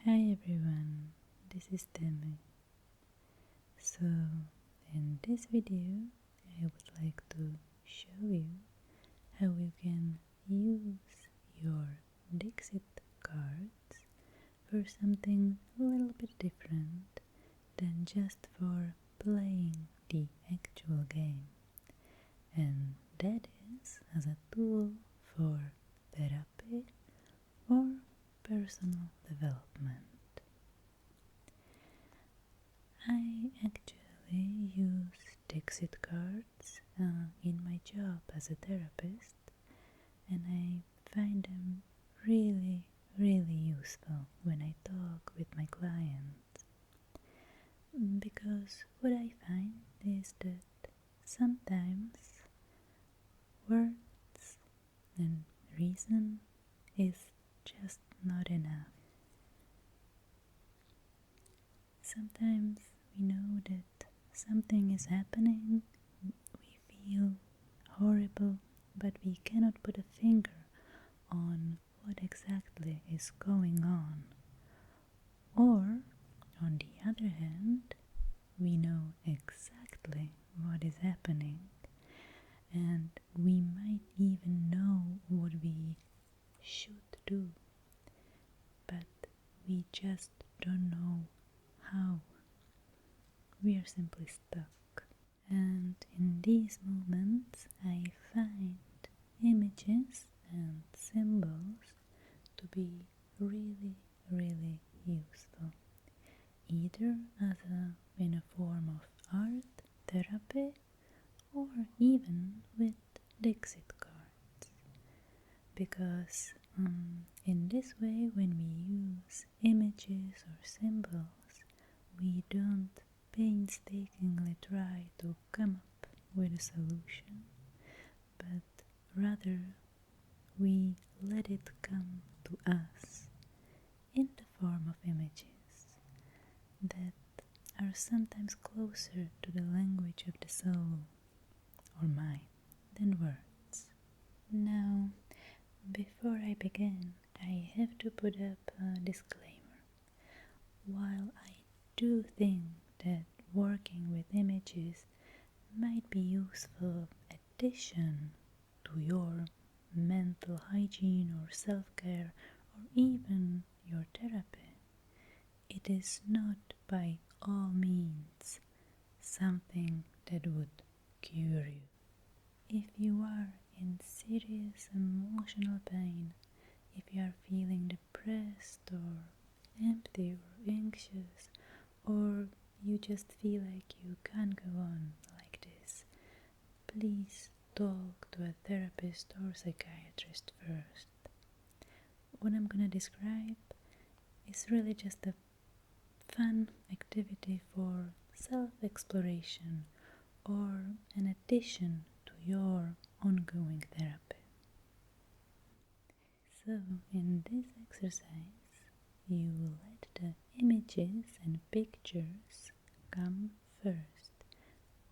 Hi everyone, this is Temi. So, in this video, I would like to show you how you can use your Dixit cards for something a little bit different than just for playing the actual game. And that is as a tool for therapy or personal development. I actually use Dixit cards in my job as a therapist, and I find them really, really useful when I talk with my clients. Because what I find is that sometimes words and reason is just not enough. Sometimes we know that something is happening, we feel horrible, but we cannot put a finger on what exactly is going on. Or, on the other hand, we know exactly what is happening, and we might even know what we should do, but we just don't know how. We are simply stuck. And in these moments, I find images and symbols to be really, really useful, either in a form of art, therapy, or even with Dixit cards. Because in this way, when we use images or symbols, we don't painstakingly try to come up with a solution, but rather we let it come to us in the form of images that are sometimes closer to the language of the soul or mind than words. Now, before I begin, I have to put up a disclaimer. While I do think that working with images might be useful addition to your mental hygiene or self-care or even your therapy, it is not by all means something that would cure you. If you are in serious emotional pain, if you are feeling depressed or empty or anxious, or you just feel like you can't go on like this, please talk to a therapist or psychiatrist first. What I'm gonna describe is really just a fun activity for self-exploration or an addition to your ongoing therapy. So, in this exercise, you let the images and pictures come first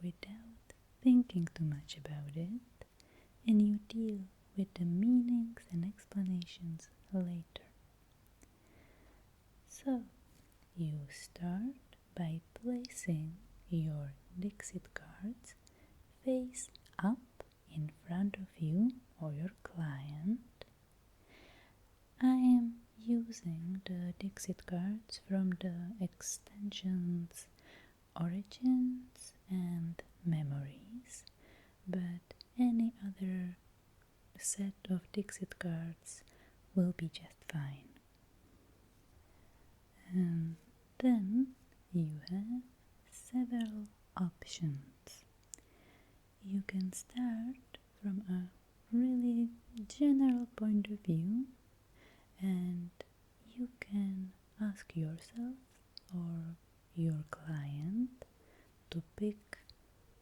without thinking too much about it, and you deal with the meanings and explanations later. So, you start by placing your Dixit cards face up in front of you or your client. I am using the Dixit cards from the extensions Origins and Memories, but any other set of Dixit cards will be just fine. And then you have several options. You can start from a really general point of view, and you can ask yourself or your client to pick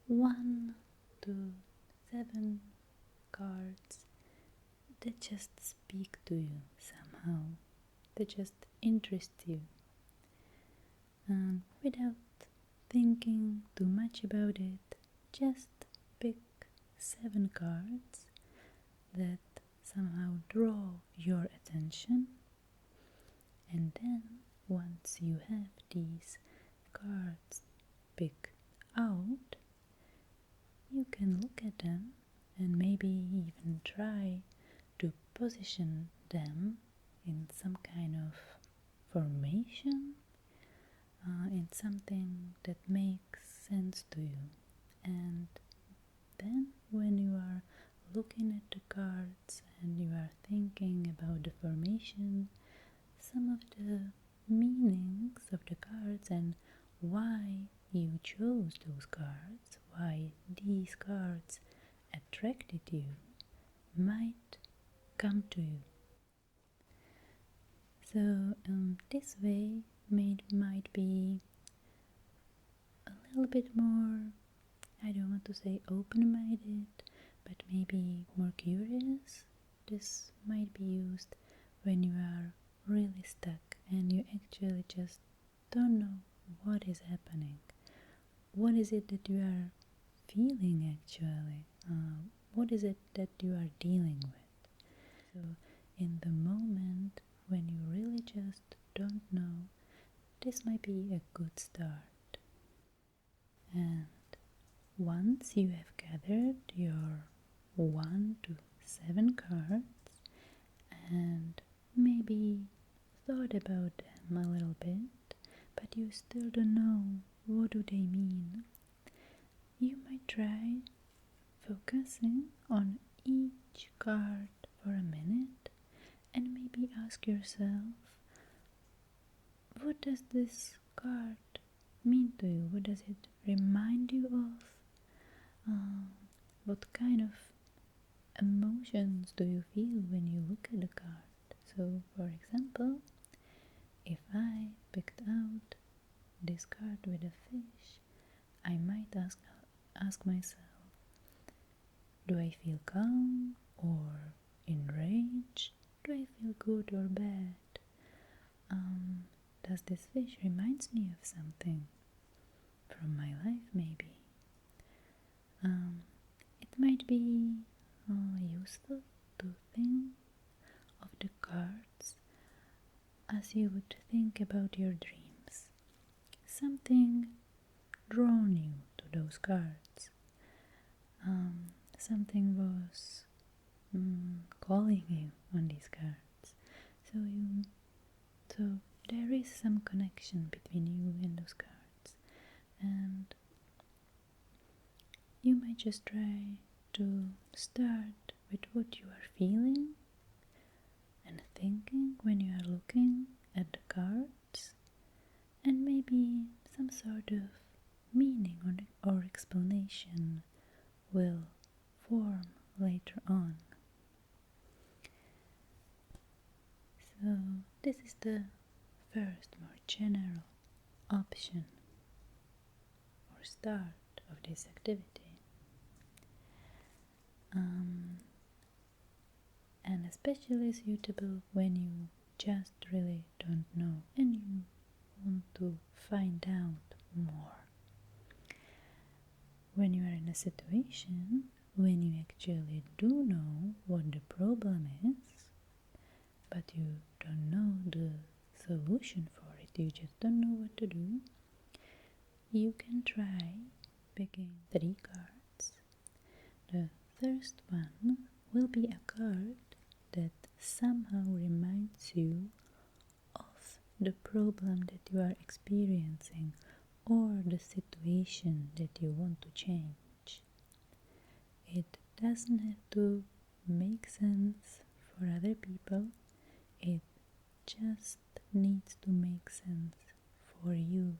1 to 7 cards that just speak to you somehow, that just interest you. And without thinking too much about it, just pick 7 cards that somehow draw your attention, and then once you have these cards picked out, you can look at them and maybe even try to position them in some kind of formation, in something that makes sense to you. And then when you are looking at the cards and you are thinking about the formation, some of the meanings of the cards and why you chose those cards, why these cards attracted you, might come to you. So this way might be a little bit more, I don't want to say open-minded, but maybe more curious. This might be used when you are really stuck and you actually just don't know what is happening. What is it that you are feeling actually? What is it that you are dealing with? So in the moment when you really just don't know, this might be a good start. And once you have gathered your 1 to 7 cards and maybe thought about them a little bit, but you still don't know what do they mean, you might try focusing on each card for a minute and maybe ask yourself, what does this card mean to you? What does it remind you of? What kind of emotions do you feel when you look at the card? So, for example, if I picked out this card with a fish, I might ask myself, do I feel calm or enraged? Do I feel good or bad? Does this fish reminds me of something from my life maybe? It might be useful to think of the cards as you would think about your dreams. Something drawn you to those cards. Something was calling you on these cards. So there is some connection between you and those cards, and you might just try to start with what you are feeling and thinking when you are looking at the cards, and maybe some sort of meaning or explanation will form later on. So this is the first more general option or start of this activity. And especially suitable when you just really don't know and you want to find out more. When you are in a situation when you actually do know what the problem is, but you don't know the solution for it, you just don't know what to do, you can try picking 3 cards. The first one will be a card that somehow reminds you of the problem that you are experiencing or the situation that you want to change. It doesn't have to make sense for other people, it just needs to make sense for you.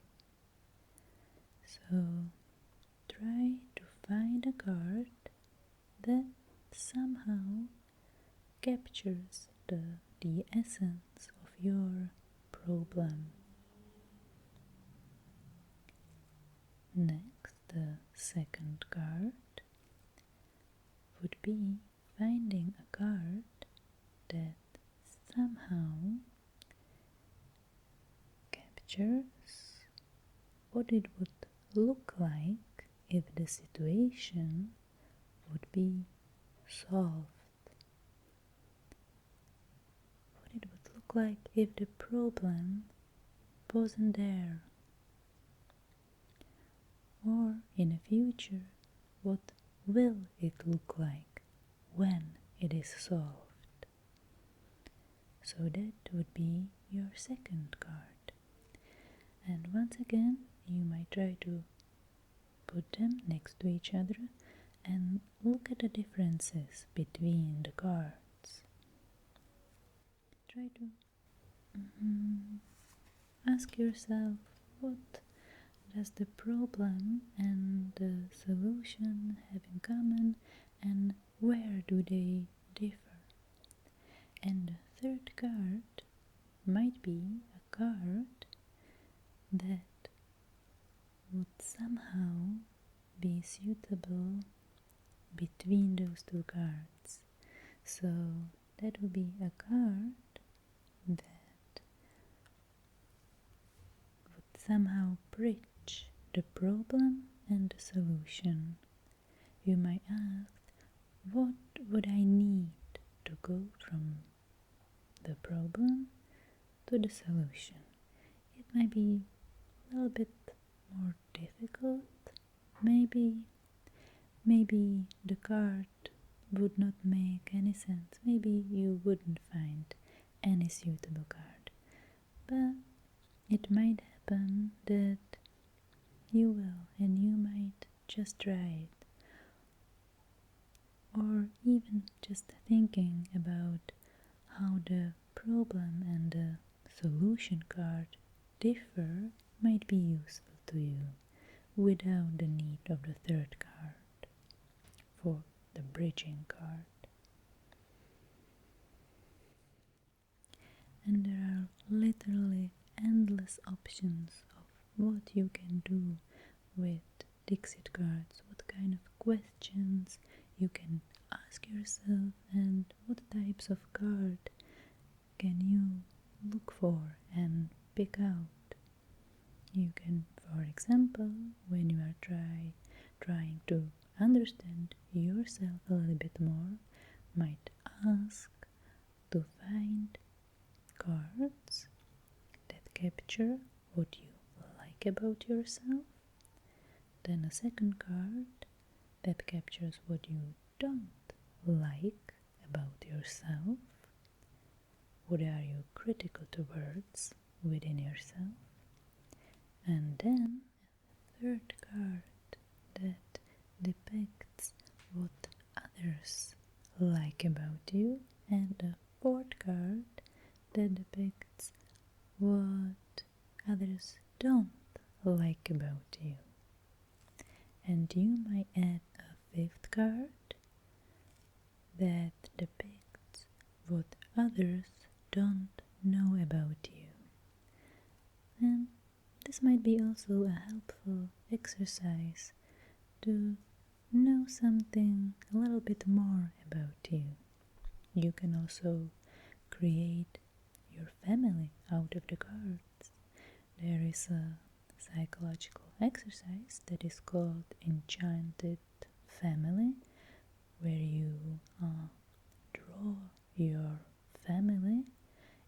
So try to find a card that somehow captures the essence of your problem. Next, the second card would be finding a card that somehow captures what it would look like if the situation would be solved. What it would look like if the problem wasn't there? Or in the future, what will it look like when it is solved? So that would be your second card. And once again, you might try to put them next to each other and look at the differences between the cards. Try to ask yourself, what does the problem and the solution have in common, and where do they differ? And the third card might be a card that would somehow be suitable between those two cards. So that would be a card that would somehow bridge the problem and the solution. You might ask, what would I need to go from the problem to the solution? It might be a little bit more difficult. Maybe the card would not make any sense. Maybe you wouldn't find any suitable card. But it might happen that you will, and you might just try it. Or even just thinking about how the problem and the solution card differ might be useful to you without the need of the third card for the bridging card. And there are literally endless options of what you can do with Dixit cards, what kind of questions you can ask yourself, and what types of card can you look for and pick out. You can, for example, when you are trying to understand yourself a little bit more, might ask to find cards that capture what you like about yourself, then a second card that captures what you don't like about yourself, what are you critical towards within yourself, and then a third card that depicts what others like about you, and a fourth card that depicts what others don't like about you. And you might add a fifth card that depicts what others don't know about you. And this might be also a helpful exercise to know something a little bit more about you. You can also create your family out of the cards. There is a psychological exercise that is called Enchanted Family, where you draw your family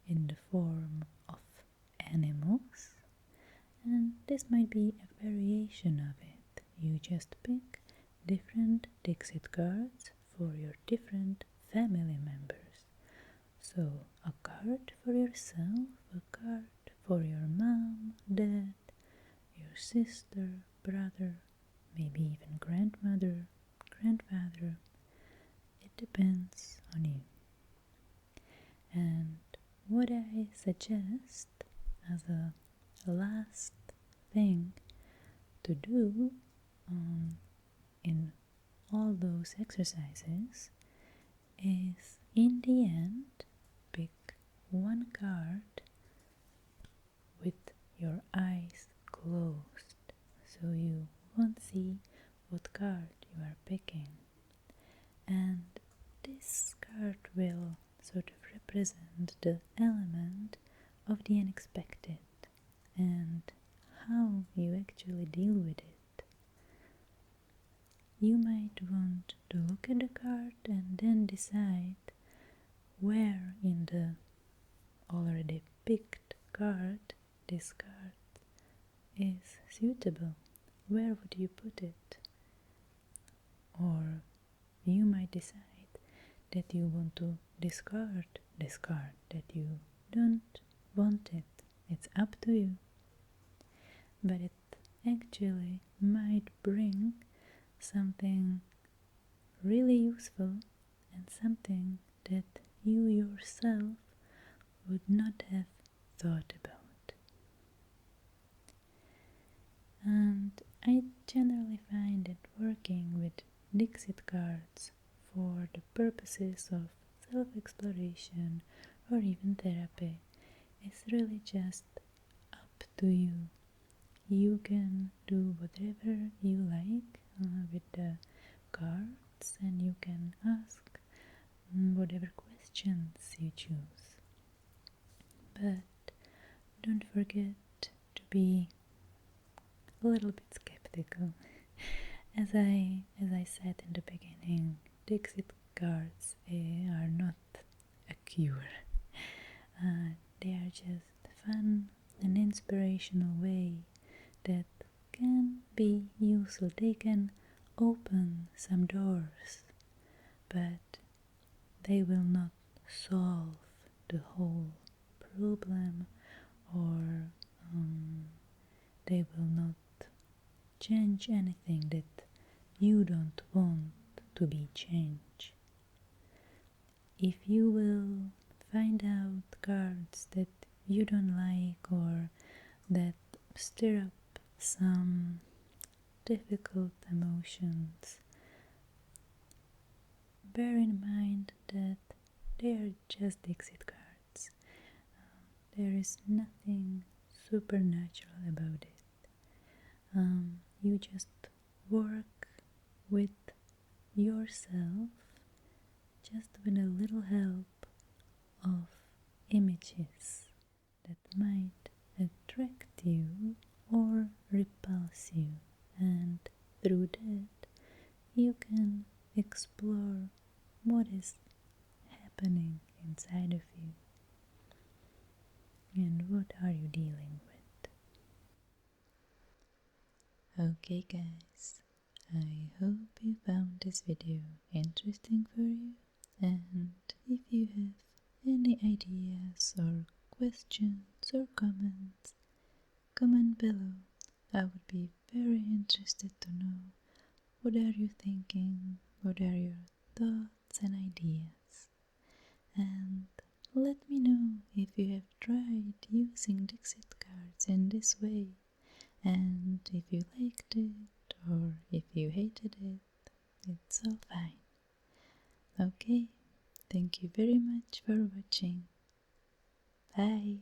in the form of animals, and this might be a variation of it. You just pick different Dixit cards for your different family members. So a card for yourself, a card for your mom, dad, your sister, brother, maybe even grandmother, grandfather. It depends on you. And what I suggest as a last thing to do in all those exercises is, in the end, pick one card with your eyes closed, so you won't see what card you are picking. And this card will sort of represent the element of the unexpected and how you actually deal with it. You might want to look at the card and then decide where in the already picked card this card is suitable. Where would you put it? Or you might decide that you want to discard this card, that you don't want it. It's up to you. But it actually might bring something really useful and something that you yourself would not have thought about. And I generally find that working with Dixit cards for the purposes of self-exploration or even therapy is really just up to you. You can do whatever you like with the cards, and you can ask whatever questions you choose. But don't forget to be a little bit skeptical. As I said in the beginning, Dixit cards are not a cure. They are just fun and inspirational way that can be useful. They can open some doors, but they will not solve the whole problem, or they will not change anything that you don't want to be changed. If you will find out cards that you don't like or that stir up some difficult emotions, bear in mind that they are just Dixit cards. There is nothing supernatural about it. You just work with yourself, just with a little help of images that might attract you or repulse you, and through that you can explore what is happening inside of you and what are you dealing with. Okay guys, I hope you found this video interesting for you, and if you have any ideas or questions or comments, comment below. I would be very interested to know what are you thinking, what are your thoughts and ideas, and let me know if you have tried using Dixit cards in this way, and if you liked it or if you hated it. It's all fine. Okay, thank you very much for watching. Bye.